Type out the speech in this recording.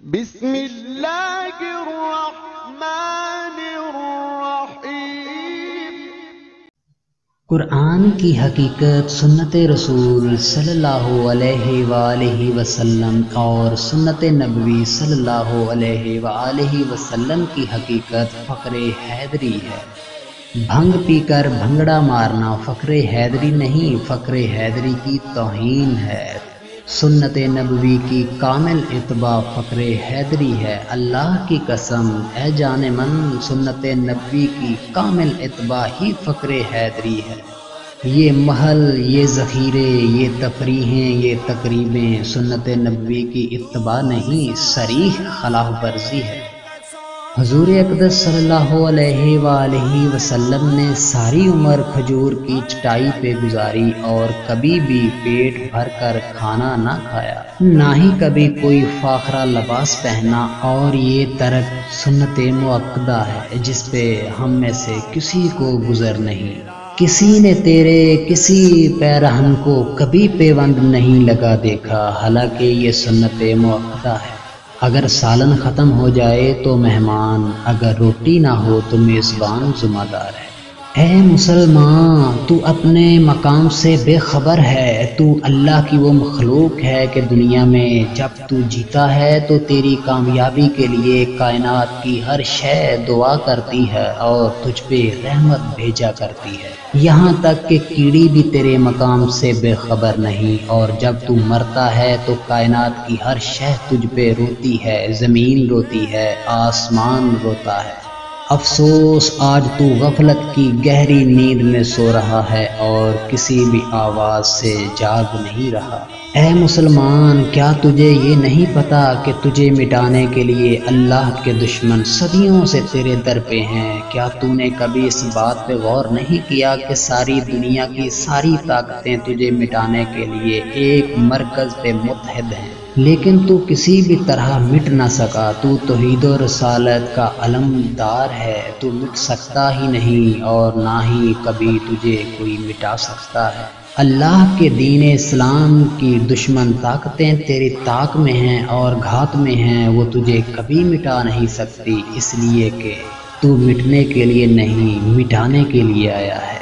بسم اللہ الرحمن الرحیم۔ قرآن کی حقیقت سنت رسول صلی اللہ علیہ وآلہ وسلم اور سنت نبوی صلی اللہ علیہ وآلہ وسلم کی حقیقت فقر حیدری ہے۔ بھنگ پی کر بھنگڑا مارنا فقر حیدری نہیں، فقر حیدری کی توہین ہے۔ سنت نبوی کی کامل اتباع فقر حیدری ہے۔ اللہ کی قسم اے جان من، سنت نبوی کی کامل اتباع ہی فقر حیدری ہے۔ یہ محل، یہ ذخیرے، یہ تفریحیں، یہ تقریبیں سنت نبوی کی اتباع نہیں، صریح خلاف ورزی ہے۔ حضور اقدس صلی اللہ علیہ وآلہ وسلم نے ساری عمر کھجور کی چٹائی پہ گزاری اور کبھی بھی پیٹ بھر کر کھانا نہ کھایا، نہ ہی کبھی کوئی فاخرہ لباس پہنا، اور یہ ترک سنت مؤکدہ ہے جس پہ ہم میں سے کسی کو گزر نہیں۔ کسی نے تیرے کسی پیرہن کو کبھی پیوند نہیں لگا دیکھا، حالانکہ یہ سنت مؤکدہ ہے۔ اگر سالن ختم ہو جائے تو مہمان، اگر روٹی نہ ہو تو میزبان ذمہ دار ہے۔ اے مسلمان، تو اپنے مقام سے بے خبر ہے۔ تو اللہ کی وہ مخلوق ہے کہ دنیا میں جب تو جیتا ہے تو تیری کامیابی کے لیے کائنات کی ہر شے دعا کرتی ہے اور تجھ پہ رحمت بھیجا کرتی ہے، یہاں تک کہ کیڑی بھی تیرے مقام سے بے خبر نہیں، اور جب تو مرتا ہے تو کائنات کی ہر شے تجھ پہ روتی ہے، زمین روتی ہے، آسمان روتا ہے۔ افسوس آج تو غفلت کی گہری نیند میں سو رہا ہے اور کسی بھی آواز سے جاگ نہیں رہا۔ اے مسلمان، کیا تجھے یہ نہیں پتا کہ تجھے مٹانے کے لیے اللہ کے دشمن صدیوں سے تیرے در پہ ہیں؟ کیا تو نے کبھی اس بات پہ غور نہیں کیا کہ ساری دنیا کی ساری طاقتیں تجھے مٹانے کے لیے ایک مرکز پہ متحد ہیں، لیکن تو کسی بھی طرح مٹ نہ سکا۔ تو توحید و رسالت کا علمدار ہے، تو مٹ سکتا ہی نہیں اور نہ ہی کبھی تجھے کوئی مٹا سکتا ہے۔ اللہ کے دین اسلام کی دشمن طاقتیں تیری طاق میں ہیں اور گھات میں ہیں، وہ تجھے کبھی مٹا نہیں سکتی، اس لیے کہ تو مٹنے کے لیے نہیں، مٹانے کے لیے آیا ہے۔